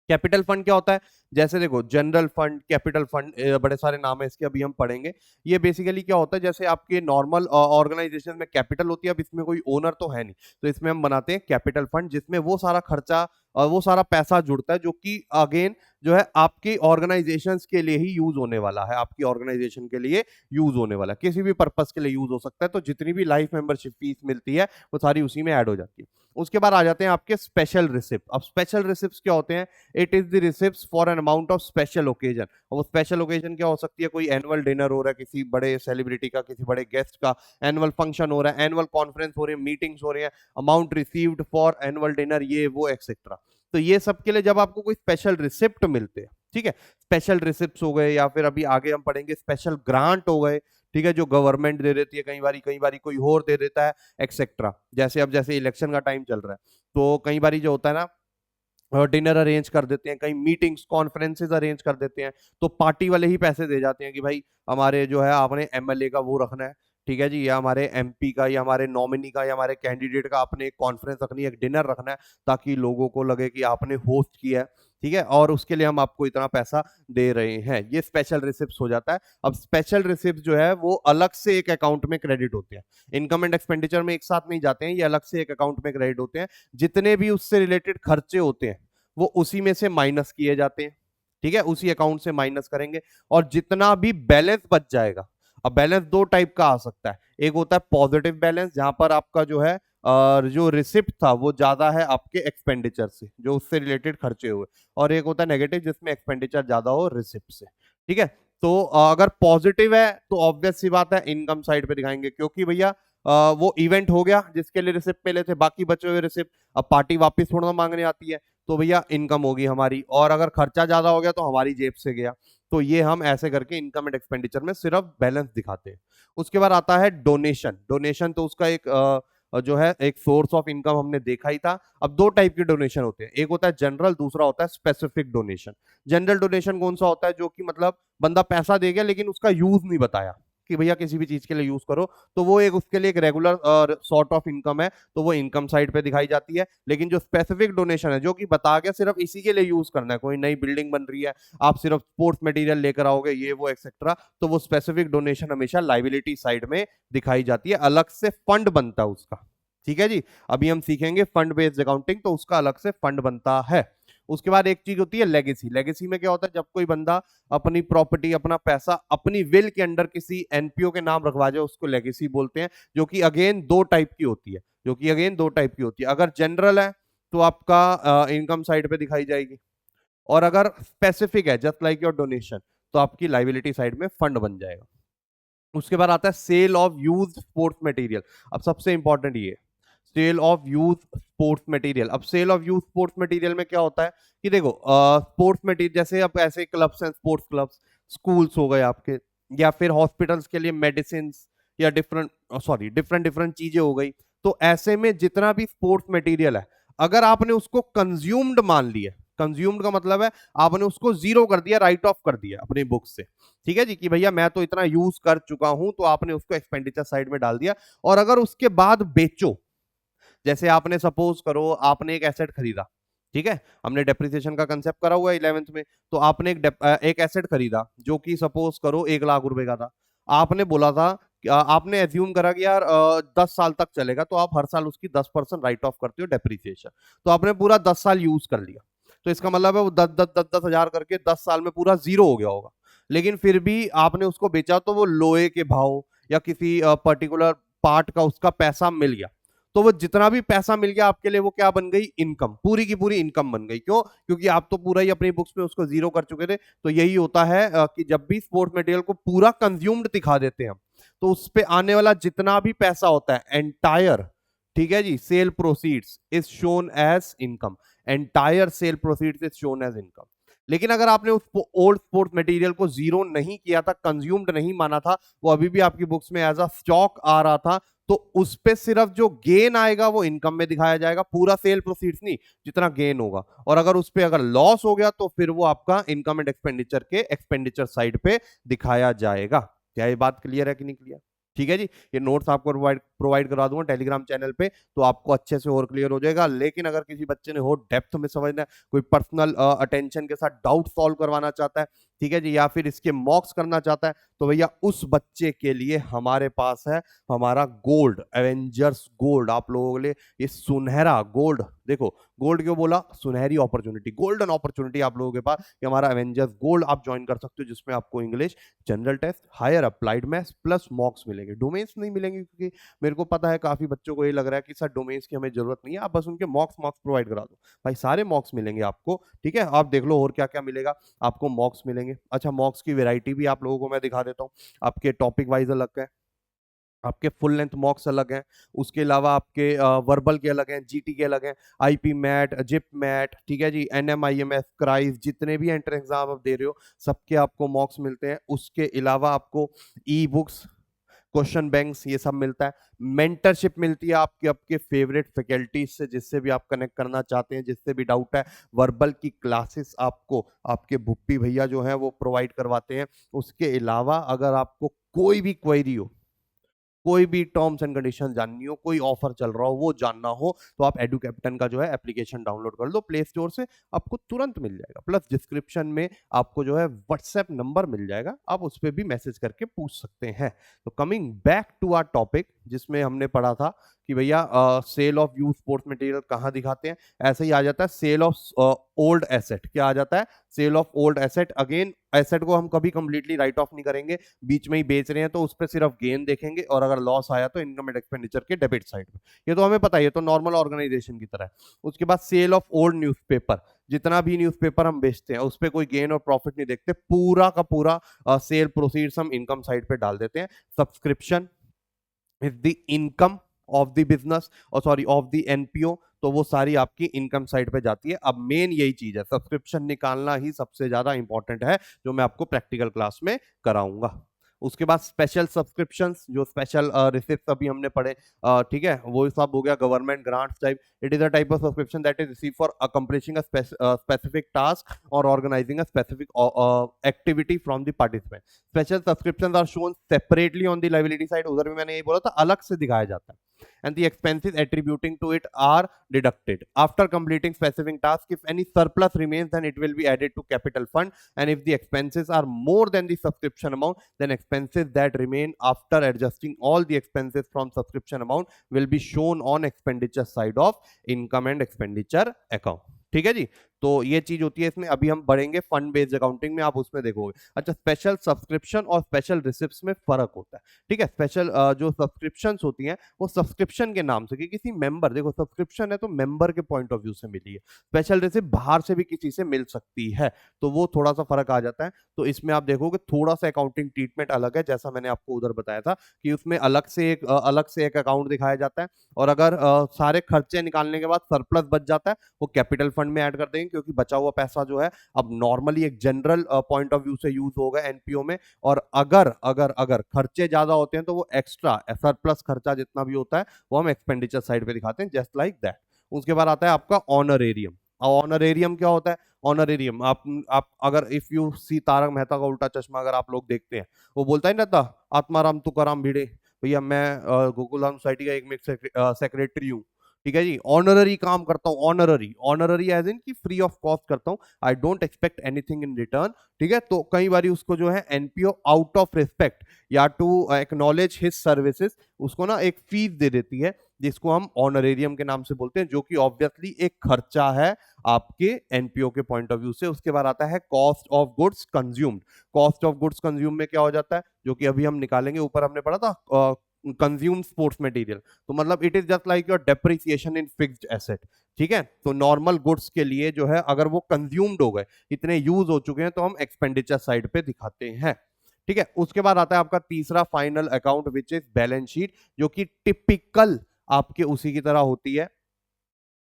कैपिटल फंड क्या होता है, जैसे देखो जनरल फंड, कैपिटल फंड, बड़े सारे नाम है इसके, अभी हम पढ़ेंगे। ये बेसिकली क्या होता है, जैसे आपके नॉर्मल ऑर्गेनाइजेशन में कैपिटल होती है, अब इसमें कोई ओनर तो है नहीं, तो इसमें हम बनाते हैं कैपिटल फंड, जिसमें वो सारा खर्चा और वो सारा पैसा जुड़ता है, जो कि अगेन जो है आपकी ऑर्गेनाइजेशन के लिए ही यूज होने वाला है, आपकी ऑर्गेनाइजेशन के लिए यूज होने वाला है, किसी भी पर्पज के लिए यूज हो सकता है। तो जितनी भी लाइफ मेंबरशिप फीस मिलती है वो सारी उसी में ऐड हो जाती है। उसके बाद आ जाते हैं आपके स्पेशल रिसिप्ट। अब स्पेशल रिसिप्ट क्या होते हैं, it is the receipt for an amount of special occasion. और वो स्पेशल ओकेजन क्या हो सकती है, कोई एनुअल डिनर हो रहा है किसी बड़े सेलिब्रिटी का, किसी बड़े गेस्ट का, एनुअल फंक्शन हो रहा है, एनुअल कॉन्फ्रेंस हो रही है, मीटिंग्स हो रही है, amount received for annual dinner, ये वो एक्सेट्रा। तो ये सब के लिए जब आपको कोई स्पेशल रिसिप्ट मिलते हैं, ठीक है, स्पेशल रिसिप्ट हो गए, या फिर अभी आगे हम पढ़ेंगे स्पेशल ग्रांट हो गए, ठीक है, जो गवर्नमेंट दे देती है, कई बारी कोई और दे देता है, एक्सेट्रा। जैसे अब जैसे इलेक्शन का टाइम चल रहा है, तो कई बारी जो होता है ना, डिनर अरेंज कर देते हैं, कहीं मीटिंग्स कॉन्फ्रेंसेज अरेंज कर देते हैं, तो पार्टी वाले ही पैसे दे जाते हैं कि भाई हमारे जो है आपने एमएलए का वो रखना है, ठीक है जी, या हमारे एमपी का, या हमारे नॉमिनी का, या हमारे कैंडिडेट का आपने एक कॉन्फ्रेंस रखनी है, एक डिनर रखना है, ताकि लोगों को लगे कि आपने होस्ट किया है, ठीक है, और उसके लिए हम आपको इतना पैसा दे रहे हैं। ये स्पेशल रिसिप्ट हो जाता है। अब स्पेशल रिसिप्ट जो है वो अलग से एक अकाउंट में क्रेडिट होते हैं, इनकम एंड एक्सपेंडिचर में एक साथ नहीं जाते हैं, ये अलग से एक अकाउंट में क्रेडिट होते हैं। जितने भी उससे रिलेटेड खर्चे होते हैं वो उसी में से माइनस किए जाते हैं, ठीक है, उसी अकाउंट से माइनस करेंगे, और जितना भी बैलेंस बच जाएगा। अब बैलेंस दो टाइप का आ सकता है, एक होता है पॉजिटिव बैलेंस, जहां पर आपका जो है जो रिसिप्ट था वो ज्यादा है आपके एक्सपेंडिचर से, जो उससे रिलेटेड खर्चे हुए, और एक होता है नेगेटिव, जिसमें एक्सपेंडिचर ज्यादा हो रिसिप्ट से। ठीक है, तो अगर पॉजिटिव है तो ऑब्वियस सी बात है इनकम साइड पे दिखाएंगे, क्योंकि भैया वो इवेंट हो गया जिसके लिए रिसिप्ट पहले थे, बाकी बचे हुए रिसिप्ट, अब पार्टी वापस थोड़ा मांगने आती है, तो भैया इनकम होगी हमारी, और अगर खर्चा ज्यादा हो गया तो हमारी जेब से गया। तो ये हम ऐसे करके इनकम एंड एक्सपेंडिचर में सिर्फ बैलेंस दिखाते हैं। उसके बाद आता है डोनेशन। डोनेशन तो उसका एक जो है एक सोर्स ऑफ इनकम हमने देखा ही था। अब दो टाइप के डोनेशन होते हैं, एक होता है जनरल, दूसरा होता है स्पेसिफिक डोनेशन। जनरल डोनेशन कौन सा होता है, जो कि मतलब बंदा पैसा दे गया लेकिन उसका यूज नहीं बताया कि भैया किसी भी चीज के लिए यूज करो, तो वो एक उसके लिए एक रेगुलर सॉर्ट ऑफ इनकम है, तो वो इनकम साइड पे दिखाई जाती है। लेकिन जो स्पेसिफिक डोनेशन है, जो कि बता के सिर्फ इसी के लिए यूज करना है, कोई नई बिल्डिंग बन रही है, आप सिर्फ स्पोर्ट्स मटेरियल लेकर आओगे, ये वो एक्सेट्रा, तो वो स्पेसिफिक डोनेशन हमेशा लाइबिलिटी साइड में दिखाई जाती है, अलग से फंड बनता है उसका। ठीक है जी, अभी हम सीखेंगे फंड बेस्ड अकाउंटिंग, तो उसका अलग से फंड बनता है। उसके बाद एक चीज होती है लेगेसी। लेगेसी में क्या होता है, जब कोई बंदा अपनी प्रॉपर्टी, अपना पैसा अपनी विल के अंडर किसी एनपीओ के नाम रखवा जाए, उसको लेगेसी बोलते हैं, जो कि अगेन दो टाइप की होती है, अगर जनरल है तो आपका इनकम साइड पे दिखाई जाएगी, और अगर स्पेसिफिक है जस्ट लाइक योर डोनेशन, तो आपकी लाइबिलिटी साइड में फंड बन जाएगा। उसके बाद आता है sale of used sports material. अब सबसे इंपॉर्टेंट ये, sale of use sports material. अब sale of use sports material में क्या होता है कि देखो स्पोर्ट्स मटेरियल जैसे अब ऐसे क्लब्स हैं, स्पोर्ट्स क्लब्स, स्कूल्स हो गए आपके, या फिर हॉस्पिटल्स के लिए मेडिसिन या डिफरेंट डिफरेंट चीजें हो गई। तो ऐसे में जितना भी स्पोर्ट्स मटेरियल है, अगर आपने उसको कंज्यूम्ड मान लिया, कंज्यूम्ड का मतलब है आपने उसको जीरो कर दिया, राइट ऑफ कर दिया अपनी बुक से, ठीक है जी, कि भैया मैं तो इतना यूज कर चुका हूं, तो आपने उसको एक्सपेंडिचर साइड में डाल दिया। और अगर उसके बाद बेचो, जैसे आपने सपोज करो आपने एक एसेट खरीदा, ठीक है, हमने डेप्रिसिएशन का कंसेप्ट करा हुआ है 11th में, तो आपने एक एसेट खरीदा जो कि सपोज करो 1 लाख रुपए का था। आपने बोला था आपने एज्यूम करा कि यार 10 साल तक चलेगा, तो आप हर साल उसकी 10% राइट ऑफ करते हो डेप्रिसिएशन। तो आपने पूरा 10 साल यूज कर लिया, तो इसका मतलब है वो 10 10 10 10 हजार करके 10 साल में पूरा जीरो हो गया होगा। लेकिन फिर भी आपने उसको बेचा, तो वो लोहे के भाव या किसी पर्टिकुलर पार्ट का उसका पैसा मिल गया। तो वो जितना भी पैसा मिल गया आपके लिए, वो क्या बन गई, इनकम, पूरी की पूरी इनकम बन गई। क्यों? क्योंकि आप तो पूरा ही अपनी बुक्स में उसको जीरो कर चुके थे। तो यही होता है कि जब भी स्पोर्ट्स मटेरियल को पूरा कंज्यूम्ड दिखा देते हैं हम, तो उस पे आने वाला जितना भी पैसा होता है एंटायर, ठीक है जी, sale proceeds is shown as income. Entire sale proceeds is shown as income. लेकिन अगर आपने उस ओल्ड स्पोर्ट्स मटेरियल को जीरो नहीं किया था, कंज्यूम्ड नहीं माना था, वो अभी भी आपकी बुक्स में एज अ स्टॉक आ रहा था, तो उस पे सिर्फ जो गेन आएगा वो इनकम में दिखाया जाएगा, पूरा सेल प्रोसीड्स नहीं, जितना गेन होगा। और अगर उस पे अगर लॉस हो गया, तो फिर वो आपका इनकम एंड एक्सपेंडिचर के एक्सपेंडिचर साइड पे दिखाया जाएगा। क्या ये बात क्लियर है कि नहीं क्लियर? ठीक है जी, ये नोट्स आपको प्रोवाइड करा दूंगा टेलीग्राम चैनल पे, तो आपको अच्छे से और क्लियर हो जाएगा। लेकिन अगर किसी बच्चे ने हो डेप्थ में समझना है, कोई पर्सनल अटेंशन के साथ डाउट सॉल्व करवाना चाहता है, ठीक है जी, या फिर इसके मॉक्स करना चाहता है, तो भैया उस बच्चे के लिए हमारे पास है हमारा गोल्ड, एवेंजर्स गोल्ड। आप लोगों के लिए ये सुनहरा गोल्ड, देखो गोल्ड क्यों बोला, सुनहरी अपॉर्चुनिटी, गोल्डन अपॉर्चुनिटी आप लोगों के पास कि हमारा एवेंजर्स गोल्ड आप ज्वाइन कर सकते हो, जिसमें आपको English, general test, higher applied maths plus mocks मिलेंगे। डोमेन्स नहीं मिलेंगे, क्योंकि मेरे को पता है काफी बच्चों को ये लग रहा है कि सर डोमेन्स की हमें जरूरत नहीं है, आप बस उनके मॉक्स मॉक्स प्रोवाइड करा दो। भाई सारे मॉक्स मिलेंगे आपको, ठीक है, आप देख लो और क्या क्या मिलेगा आपको। मॉक्स मिलेंगे, अच्छा मॉक्स की वेराइटी भी आप लोगों को मैं दिखा देता हूँ। आपके टॉपिक वाइज अलग है, आपके फुल लेंथ मॉक्स अलग हैं, उसके अलावा आपके वर्बल के अलग हैं, जीटी के अलग हैं, आईपी मैट, जिप मैट, ठीक है जी, एनएमआईएमएस, क्राइस, जितने भी एंट्रेंस एग्जाम आप दे रहे हो सबके आपको मॉक्स मिलते हैं। उसके अलावा आपको ई बुक्स, क्वेश्चन बैंक्स, ये सब मिलता है। मेंटरशिप मिलती है आपके आपके फेवरेट फैकल्टीज से, जिससे भी आप कनेक्ट करना चाहते हैं, जिससे भी डाउट है। वर्बल की क्लासेस आपको आपके भुप्पी भैया जो है वो प्रोवाइड करवाते हैं। उसके अलावा अगर आपको कोई भी क्वेरी हो, कोई भी टर्म्स एंड कंडीशन जाननी हो, कोई ऑफर चल रहा हो वो जानना हो, तो आप एडू कैप्टन का जो है एप्लीकेशन डाउनलोड कर लो प्ले स्टोर से, आपको तुरंत मिल जाएगा। प्लस डिस्क्रिप्शन में आपको जो है व्हाट्सएप नंबर मिल जाएगा, आप उस पर भी मैसेज करके पूछ सकते हैं। तो coming back to our topic, जिसमें हमने पढ़ा था कि भैया sale of use sports material कहाँ दिखाते हैं, ऐसे ही आ जाता है सेल ऑफ ओल्ड एसेट। क्या आ जाता है? Sale of old asset. Again asset को हम कभी कंप्लीटली राइट ऑफ नहीं करेंगे, बीच में ही बेच रहे हैं तो उस पर सिर्फ गेन देखेंगे, और अगर लॉस आया तो इनकम एंड एक्सपेंडिचर के डेबिट साइड में। ये तो हमें पता है, ये तो नॉर्मल ऑर्गेनाइजेशन की तरह है। उसके बाद सेल ऑफ ओल्ड न्यूज़पेपर, जितना भी न्यूज़पेपर हम बेचते हैं उस पर कोई गेन और प्रॉफिट नहीं देखते, पूरा का पूरा सेल प्रोसीड्स हम इनकम साइड पे डाल देते हैं। Subscription is the income of the business, और सॉरी ऑफ द एनपीओ, तो वो सारी आपकी इनकम साइड पे जाती है। अब मेन यही चीज है, सब्सक्रिप्शन निकालना ही सबसे ज्यादा इंपॉर्टेंट है, जो मैं आपको प्रैक्टिकल क्लास में कराऊंगा। उसके बाद स्पेशल सब्सक्रिप्शंस, जो स्पेशल रिसिप्ट अभी हमने पढ़े, ठीक है, वो सब हो गया government grants type. It is a type of subscription that is receive for accomplishing a specific task और organising a specific activity from the participant. Special subscriptions are shown separately on the liability side, उधर भी मैंने यही बोला था, अलग से दिखाया जाता है। And the expenses attributing to it are deducted after completing specific task. If any surplus remains, then it will be added to capital fund, and if the expenses are more than the subscription amount, then expenses that remain after adjusting all the expenses from subscription amount will be shown on expenditure side of income and expenditure account. ठीक है जी, तो ये चीज होती है इसमें। अभी हम बढ़ेंगे फंड बेस्ड अकाउंटिंग में, आप उसमें देखोगे। अच्छा, स्पेशल सब्सक्रिप्शन और स्पेशल रिसिप्ट्स में फर्क होता है, ठीक है। स्पेशल जो सब्सक्रिप्शन होती हैं वो सब्सक्रिप्शन के नाम से, कि किसी मेंबर, देखो सब्सक्रिप्शन है तो मेंबर के पॉइंट ऑफ व्यू से मिली है, स्पेशल रिसिप्ट बाहर से भी किसी से मिल सकती है, तो वो थोड़ा सा फर्क आ जाता है। तो इसमें आप देखोगे थोड़ा सा अकाउंटिंग ट्रीटमेंट अलग है, जैसा मैंने आपको उधर बताया था कि उसमें अलग से एक अकाउंट दिखाया जाता है, और अगर सारे खर्चे निकालने के बाद सरप्लस बच जाता है वो कैपिटल फंड में ऐड कर देंगे, क्योंकि बचा हुआ पैसा जो है अब नॉर्मली एक जनरल पॉइंट ऑफ व्यू से यूज होगा एनपीओ में। और अगर अगर अगर खर्चे ज्यादा होते हैं तो वो एक्स्ट्रा सरप्लस खर्चा जितना भी होता है वो हम एक्सपेंडिचर साइड पे दिखाते हैं, जस्ट लाइक दैट। उसके बाद आता है आपका ऑनरेरियम। ऑनरेरियम क्या होता है? ऑनरेरियम, आप अगर if you see Tarak Mehta का उल्टा चश्मा अगर आप लोग देखते हैं, वो बोलता ही ना था, आत्माराम तुकाराम भिड़े, भैया मैं गोकुलधाम सोसाइटी का एक मिक्स सेक्रेटरी हूँ, ठीक है जी, ऑनररी काम करता हूँ, ऑनररी, ऑनररी एज इन की फ्री ऑफ कॉस्ट करता हूँ, I don't expect anything in return, ठीक है। तो कई बार उसको जो है एनपीओ आउट ऑफ रिस्पेक्ट या टू एक्नॉलेज हिज सर्विसेज उसको ना एक फीस दे देती है, जिसको हम ऑनरेरियम के नाम से बोलते हैं, जो कि ऑब्वियसली एक खर्चा है आपके एनपीओ के पॉइंट ऑफ व्यू से। उसके बाद आता है cost of goods consumed. Cost of goods consume में क्या हो जाता है, जो कि अभी हम निकालेंगे, ऊपर हमने पढ़ा था कंज्यूम स्पोर्ट्स मटेरियल, तो मतलब it is just like your depreciation in fixed asset, ठीक है। तो नॉर्मल गुड्स के लिए जो है अगर वो कंज्यूम्ड हो गए, इतने यूज हो चुके हैं, तो हम एक्सपेंडिचर साइड पे दिखाते हैं, ठीक है। उसके बाद आता है आपका तीसरा final account which is balance sheet, जो कि टिपिकल आपके उसी की तरह होती है,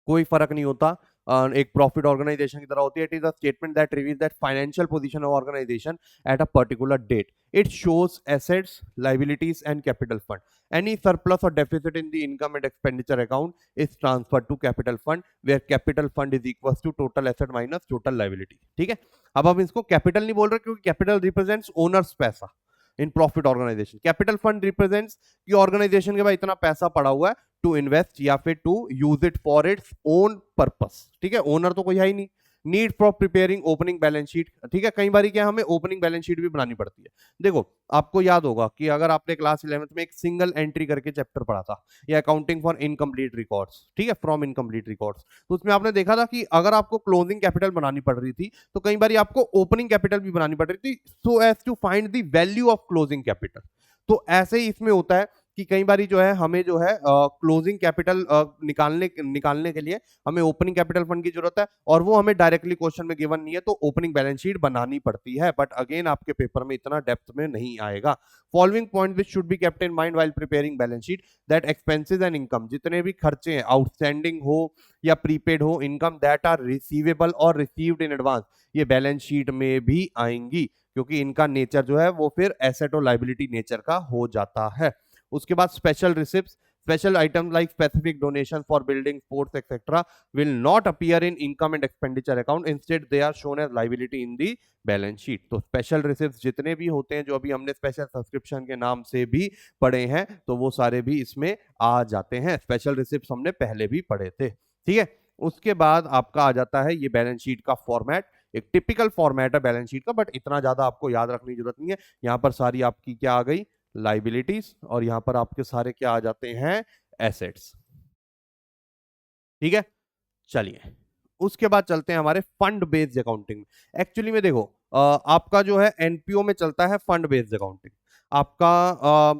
कोई फर्क नहीं होता, एक प्रॉफिट ऑर्गेनाइजेशन की तरह होती है। It is a statement that reveals that financial position of organisation at a particular date. It shows assets, liabilities and capital fund. Any surplus or deficit in the income and expenditure account is transferred to capital fund, where capital fund is equal to total asset minus total liability, ठीक है। अब हम इसको capital नहीं बोल रहे, क्योंकि capital represents owners पैसा in profit organization. Capital fund represents कि ऑर्गेनाइजेशन के पास इतना पैसा पड़ा हुआ है टू इन्वेस्ट या फिर to use it for its own purpose, ठीक है। ओनर तो कोई है ही नहीं। Need for preparing opening balance sheet, ठीक है। कई बार क्या हमें ओपनिंग बैलेंस शीट भी बनानी पड़ती है। देखो आपको याद होगा कि अगर आपने क्लास 11th में एक सिंगल एंट्री करके चैप्टर पढ़ा था, या अकाउंटिंग फॉर इनकम्प्लीट रिकॉर्ड्स, ठीक है, फ्रॉम इनकम्प्लीट रिकॉर्ड्स, तो उसमें आपने देखा था कि अगर आपको क्लोजिंग कैपिटल बनानी पड़ रही थी तो कई बार आपको ओपनिंग कैपिटल भी बनानी पड़ रही थी, so as to find the value of closing capital. तो ऐसे ही इसमें होता है कि कई बार जो है हमें जो है क्लोजिंग कैपिटल निकालने के लिए हमें ओपनिंग कैपिटल फंड की जरूरत है, और वो हमें डायरेक्टली क्वेश्चन में गिवन नहीं है, तो ओपनिंग बैलेंस शीट बनानी पड़ती है, बट अगेन आपके पेपर में इतना डेप्थ में नहीं आएगा। Following point which should be kept in mind while preparing balance sheet, that expenses and income, जितने भी खर्चे हैं आउटस्टैंडिंग हो या प्रीपेड हो, इनकम दैट आर रिसीवेबल और रिसीव्ड इन एडवांस, ये बैलेंस शीट में भी आएंगी, क्योंकि इनका नेचर जो है वो फिर एसेट और लायबिलिटी नेचर का हो जाता है। उसके बाद special receipts, special item like specific donation for building, sports etcetera will not appear in income and expenditure account, instead they are shown as liability in the balance sheet. तो special receipts जितने भी होते हैं, जो अभी हमने special subscription के नाम से भी पढ़े हैं, तो वो सारे भी इसमें आ जाते हैं। स्पेशल रिसिप्ट्स हमने पहले भी पढ़े थे, ठीक है। उसके बाद आपका आ जाता है ये बैलेंस शीट का फॉर्मेट, एक टिपिकल फॉर्मेट है बैलेंस शीट का, बट इतना ज्यादा आपको याद रखने की जरूरत नहीं है। यहाँ पर सारी आपकी क्या आ गई, लाइबिलिटीज, और यहां पर आपके सारे क्या आ जाते हैं, एसेट्स, ठीक है। चलिए उसके बाद चलते हैं हमारे फंड बेस्ड अकाउंटिंग में। एक्चुअली में देखो आपका जो है एनपीओ में चलता है फंड बेस्ड अकाउंटिंग, आपका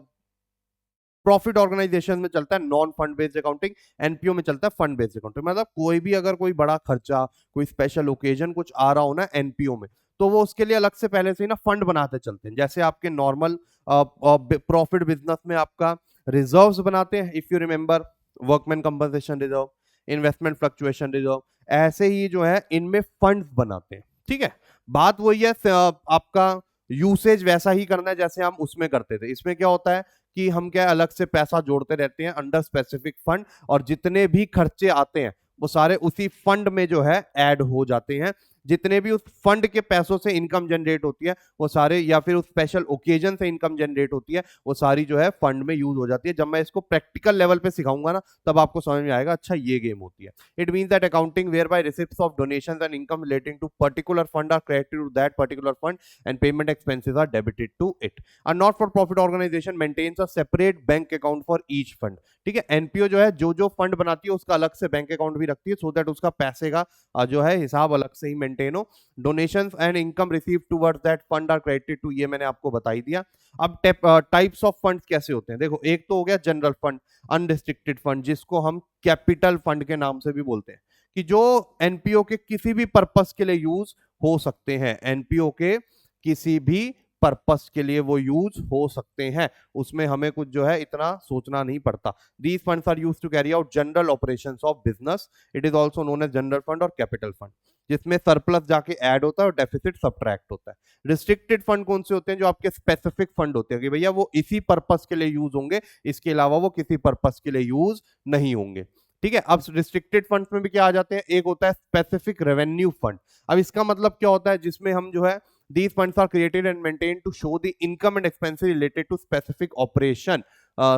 प्रॉफिट ऑर्गेनाइजेशन में चलता है non fund based accounting, NPO में चलता है फंड बेस्ड अकाउंटिंग। मतलब कोई भी अगर कोई बड़ा खर्चा, कोई स्पेशल ओकेजन कुछ आ रहा हो ना एनपीओ में, तो वो उसके लिए अलग से पहले से ही ना फंड बनाते चलते हैं। जैसे आपके नॉर्मल प्रॉफिट बिजनेस में आपका रिजर्व्स बनाते हैं, if you remember, workman compensation reserve, investment fluctuation reserve, ऐसे ही जो है इनमें फंड्स बनाते हैं, ठीक है। बात वही है, आपका यूसेज वैसा ही करना है जैसे हम उसमें करते थे। इसमें क्या होता है कि हम क्या अलग से पैसा जोड़ते रहते हैं अंडर स्पेसिफिक फंड, और जितने भी खर्चे आते हैं वो सारे उसी फंड में जो है ऐड हो जाते हैं, जितने भी उस फंड के पैसों से इनकम जनरेट होती है वो सारे, या फिर उस स्पेशल ओकेजन से इनकम जनरेट होती है वो सारी जो है फंड में यूज हो जाती है। जब मैं इसको प्रैक्टिकल लेवल पे सिखाऊंगा ना तब आपको समझ में आएगा अच्छा ये गेम होती है। It means that accounting whereby receipts of donations and income relating to particular fund are credited to that particular fund and payment expenses are debited to it. A not for profit organization maintains a separate bank account for each fund. ठीक है, NPO जो है जो fund बनाती है उसका अलग से बैंक अकाउंट भी रखती है सो दैट उसका पैसे का जो है हिसाब अलग से ही मेंटेन हो। Donations and income receive towards that fund are credited to, ये मैंने आपको बता ही दिया। अब टाइप्स ऑफ फंड कैसे होते हैं, देखो एक तो हो गया जनरल फंड, अनरिस्ट्रिक्टेड फंड, जिसको हम कैपिटल फंड के नाम से भी बोलते हैं, कि जो एनपीओ के किसी भी पर्पस के लिए यूज हो सकते हैं, एनपीओ के किसी भी पर्पस के लिए वो यूज हो सकते हैं, उसमें हमें कुछ जो है इतना सोचना नहीं पड़ता। These funds are used to carry out general operations of business. It is also known as general fund और कैपिटल फंड, जिसमें सरप्लस जाके ऐड होता है और डेफिसिट सब्ट्रैक्ट होता है। रिस्ट्रिक्टेड फंड कौन से होते हैं, जो आपके स्पेसिफिक फंड होते हैं कि भैया वो इसी पर्पस के लिए यूज होंगे, इसके अलावा वो किसी पर्पस के लिए यूज नहीं होंगे। ठीक है, अब रिस्ट्रिक्टेड फंड्स में भी क्या आ जाते हैं, एक होता है स्पेसिफिक रेवेन्यू फंड। अब इसका मतलब क्या होता है, जिसमें हम जो है these funds are created and maintained to show the income and expenses related to specific operation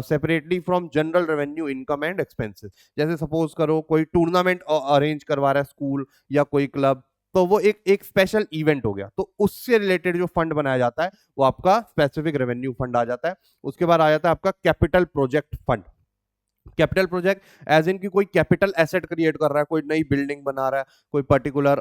separately from general revenue income and expenses। जैसे सपोज करो कोई टूर्नामेंट अरेंज करवा रहा है स्कूल या कोई क्लब, तो वो एक स्पेशल इवेंट हो गया, तो उससे रिलेटेड जो फंड बनाया जाता है वो आपका स्पेसिफिक रेवेन्यू फंड आ जाता है। उसके बाद आ जाता है आपका capital project fund. Capital project as in की कोई कैपिटल एसेट क्रिएट कर रहा है, कोई नई बिल्डिंग बना रहा है, कोई पर्टिकुलर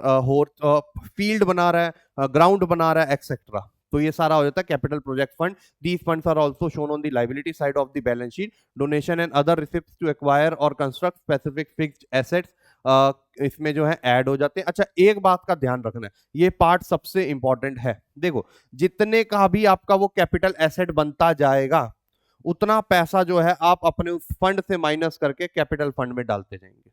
फील्ड बना रहा है, ग्राउंड बना रहा है एक्सेट्रा, तो ये सारा हो जाता है capital project fund. These funds are also shown on the liability side of the balance sheet. Donation and other receipts to acquire or construct specific fixed assets इसमें जो है ऐड हो जाते हैं। अच्छा, एक बात का ध्यान रखना है, ये पार्ट सबसे इंपॉर्टेंट है। देखो, जितने का भी आपका वो कैपिटल एसेट बनता जाएगा उतना पैसा जो है आप अपने उस फंड से माइनस करके कैपिटल फंड में डालते जाएंगे।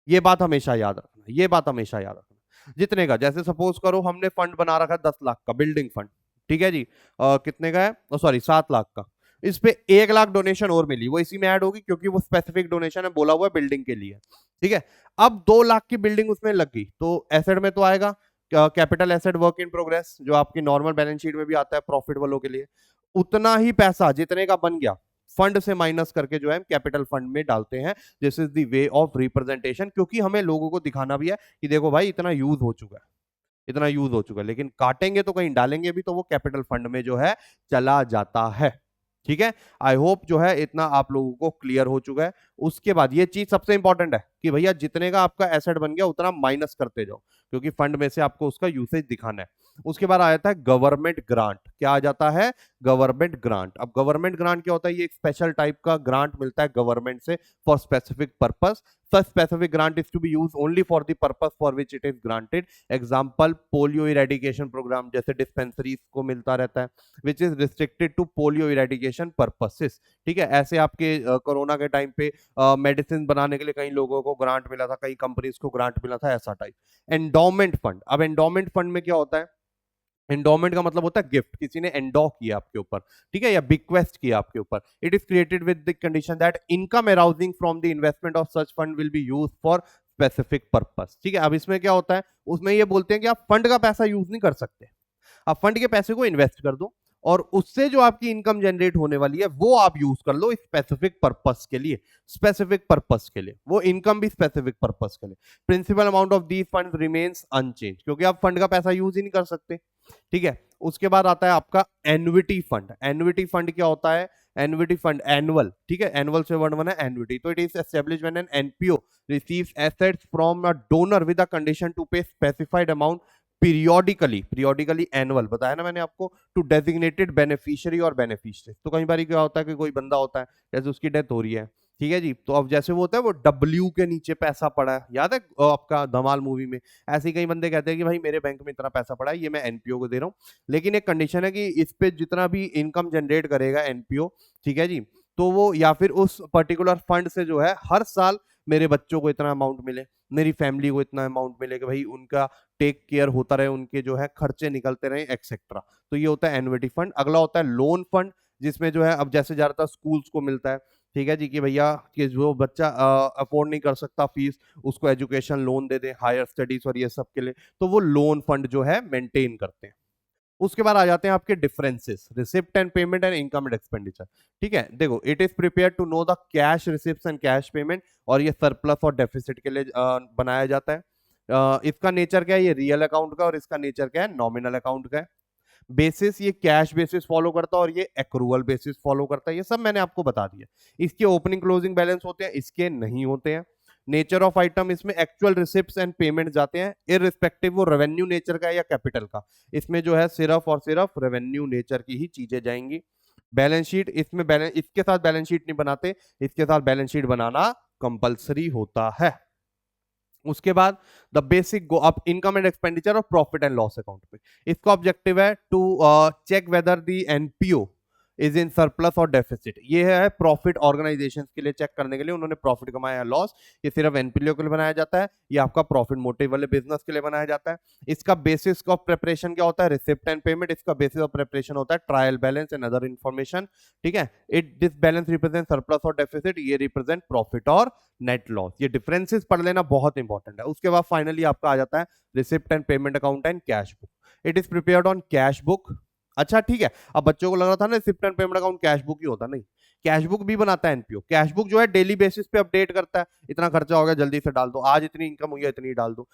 ये बात हमेशा याद रखना, ये बात हमेशा याद रखना। जितने का, जैसे सपोज करो हमने फंड बना रखा है 10 लाख का बिल्डिंग फंड, ठीक है जी, कितने का है, सॉरी 7 लाख का, इस पे 1 लाख डोनेशन और मिली, वो इसी में ऐड होगी क्योंकि वो स्पेसिफिक डोनेशन है, बोला हुआ है बिल्डिंग के लिए। ठीक है, अब 2 लाख की बिल्डिंग उसमें लग गई तो एसेट में तो आएगा capital asset work in progress, जो आपकी नॉर्मल बैलेंस शीट में भी आता है प्रॉफिट वालों के लिए। उतना ही पैसा जितने का बन गया फंड से माइनस करके जो है कैपिटल फंड में डालते हैं। This is the way of representation, क्योंकि हमें लोगों को दिखाना भी है कि देखो भाई इतना यूज हो चुका है, इतना यूज हो चुका है, लेकिन काटेंगे तो कहीं डालेंगे भी तो वो कैपिटल फंड में जो है चला जाता है। ठीक है, आई होप जो है इतना आप लोगों को क्लियर हो चुका है। उसके बाद ये चीज सबसे इंपॉर्टेंट है कि भैया जितने का आपका एसेट बन गया उतना माइनस करते जाओ, क्योंकि फंड में से आपको उसका यूसेज दिखाना है। उसके बाद आ जाता है गवर्नमेंट ग्रांट। क्या आ जाता है, गवर्नमेंट ग्रांट। अब गवर्नमेंट ग्रांट क्या होता है, ये एक स्पेशल टाइप का ग्रांट मिलता है गवर्नमेंट से for specific purpose. Such specific grant is to be used only for the purpose for which it is granted. Example, polio eradication programme, जैसे डिस्पेंसरीज को मिलता रहता है, which is restricted to polio eradication purposes। ठीक है, ऐसे आपके corona के टाइम पे मेडिसिन बनाने के लिए कई लोगों को ग्रांट मिला था, कई कंपनीज को ग्रांट मिला था, ऐसा टाइप। Endowment fund. अब एंडोमेंट फंड में क्या होता है, एंडोमेंट का मतलब होता है गिफ्ट, किसी ने एंडो किया आपके ऊपर, ठीक है, या बिक्वेस्ट किया आपके ऊपर। It is created with the condition that income arousing from the investment of such fund will be used for specific purpose. ठीक है, अब इसमें क्या होता है, उसमें ये बोलते हैं कि आप फंड का पैसा यूज नहीं कर सकते, आप फंड के पैसे को इन्वेस्ट कर दो और उससे जो आपकी इनकम जनरेट होने वाली है वो आप यूज कर लो स्पेसिफिक पर्पस के लिए, स्पेसिफिक पर्पस के लिए, वो इनकम भी स्पेसिफिक पर्पस के लिए। Principal amount of these fund remains unchanged, क्योंकि आप फंड का पैसा यूज ही नहीं कर सकते। ठीक है, उसके बाद आता है आपका एन्युटी फंड। एन्युटी फंड क्या होता है, एन्युटी फंड एनुअल, ठीक है, एनुअल से वर्ड बना एन्युटी। तो it is established when an NPO receives assets from a donor with a condition to pay specified amount periodically annual बताया ना मैंने आपको, to designated beneficiary or beneficiary. तो कई बार क्या होता है कि कोई बंदा होता है, जैसे उसकी डेथ हो रही है, ठीक है जी, तो अब जैसे वो होता है वो डब्ल्यू के नीचे पैसा पड़ा है, याद है आपका धमाल मूवी में, ऐसे ही कई बंदे कहते हैं कि भाई मेरे बैंक में इतना पैसा पड़ा है, ये मैं एनपीओ को दे रहा हूँ, लेकिन एक कंडीशन है कि इस पे जितना भी इनकम जनरेट करेगा एनपीओ, ठीक है जी, तो वो या फिर उस पर्टिकुलर फंड से जो है हर साल मेरे बच्चों को इतना अमाउंट मिले, मेरी फैमिली को इतना अमाउंट मिले, कि भाई उनका टेक केयर होता रहे, उनके जो है खर्चे निकलते रहे एक्सेट्रा। तो ये होता है एन्युटी फंड। अगला होता है लोन फंड, जिसमें जो है अब जैसे ज्यादातर स्कूल्स को मिलता है ठीक है जी, कि भैया कि जो बच्चा अफोर्ड नहीं कर सकता फीस, उसको एजुकेशन लोन दे दें हायर स्टडीज और ये सब के लिए, तो वो लोन फंड जो है मेंटेन करते हैं। उसके बाद आ जाते हैं आपके differences, receipt and payment and income and expenditure. ठीक है, देखो, it is prepare to know the cash receipt and cash payment, और ये सरप्लस और डेफिसिट के लिए बनाया जाता है। इसका नेचर क्या है, ये रियल अकाउंट का, और इसका नेचर क्या है, नॉमिनल अकाउंट का है। बेसिस ये कैश बेसिस फॉलो करता है और ये एक्रूअल बेसिस फॉलो करता है, ये सब मैंने आपको बता दिया। इसके ओपनिंग क्लोजिंग बैलेंस होते हैं, इसके नहीं होते हैं। नेचर ऑफ आइटम, इसमें एक्चुअल रिसिप्ट्स एंड पेमेंट जाते हैं, इररिस्पेक्टिव वो रेवेन्यू नेचर का है या कैपिटल का, इसमें जो है सिर्फ और सिर्फ रेवेन्यू नेचर की ही चीजें जाएंगी। बैलेंस शीट, इसमें बैलेंस, इसके साथ बैलेंस शीट नहीं बनाते, इसके साथ बैलेंस शीट बनाना कंपलसरी होता है। उसके बाद the basic go up income and expenditure और प्रॉफिट एंड लॉस अकाउंट पे, इसका ऑब्जेक्टिव है to check whether the NPO is in surplus or deficit. ये है प्रॉफिट ऑर्गेनाइजेशन के लिए चेक करने के लिए, उन्होंने प्रॉफिट कमाया या लॉस। ये सिर्फ एनपीओ के लिए बनाया जाता है, ये आपका प्रॉफिट मोटिव वाले बिजनेस के लिए बनाया जाता है। इसका बेसिस ऑफ प्रिपरेशन क्या होता है, रिसिप्ट एंड पेमेंट। इसका बेसिस ऑफ प्रिपरेशन होता है trial balance and other information. ठीक है, it this balance represent surplus or deficit, ये रिप्रेजेंट प्रॉफिट और नेट लॉस। ये डिफरेंसेस पढ़ लेना बहुत इंपॉर्टेंट है। उसके बाद फाइनली आपका आ जाता है receipt and payment account and cash book. It is prepared on cash book. अच्छा ठीक है, अब बच्चों को लग रहा था ना receipt and payment account cash book ही होता, नहीं, कैश बुक भी बनाता है एनपीओ। कैश बुक जो है डेली बेसिस पे अपडेट करता है, इतना खर्चा हो गया जल्दी से डाल दो, आज इतनी इनकम हुई है इतनी डाल दो।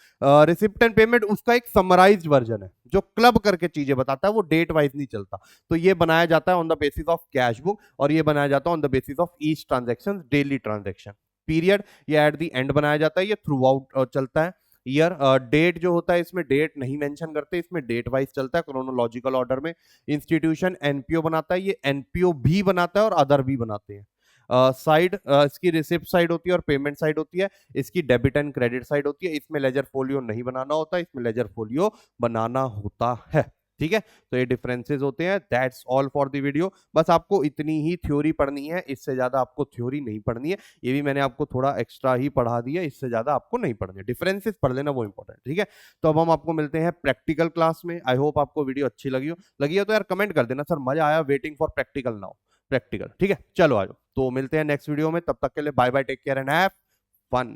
रिसिप्ट एंड पेमेंट उसका एक समराइज्ड वर्जन है जो क्लब करके चीजें बताता है, वो डेट वाइज नहीं चलता। तो ये बनाया जाता है on the basis of cash book, और ये बनाया जाता है on the basis of each transaction, daily transaction. Period ये एट द एंड बनाया जाता है, ये थ्रू आउट चलता है। ईयर, डेट जो होता है इसमें डेट नहीं मेंशन करते, इसमें डेट वाइज चलता है क्रोनोलॉजिकल ऑर्डर में। इंस्टीट्यूशन एनपीओ बनाता है, ये एनपीओ भी बनाता है और अदर भी बनाते हैं। साइड इसकी रिसिप्ट साइड होती है और पेमेंट साइड होती है, इसकी डेबिट एंड क्रेडिट साइड होती है। इसमें लेजर फोलियो नहीं बनाना होता, इसमें लेजर फोलियो बनाना होता है। ठीक है, तो ये डिफरेंसेस होते हैं। That's all for the video. बस आपको इतनी ही थ्योरी पढ़नी है, इससे ज्यादा आपको थ्योरी नहीं पढ़नी है। ये भी मैंने आपको थोड़ा एक्स्ट्रा ही पढ़ा दिया, इससे ज्यादा आपको नहीं पढ़नी है। डिफरेंसेस पढ़ लेना, वो इंपॉर्टेंट। ठीक है, तो अब हम आपको मिलते हैं प्रैक्टिकल क्लास में। आई होप आपको वीडियो अच्छी लगी हो तो यार कमेंट कर देना, सर मजा आया, waiting for practical now. Practical, ठीक है, चलो आ जाओ, तो मिलते हैं नेक्स्ट वीडियो में। तब तक के लिए bye bye, take care and have fun.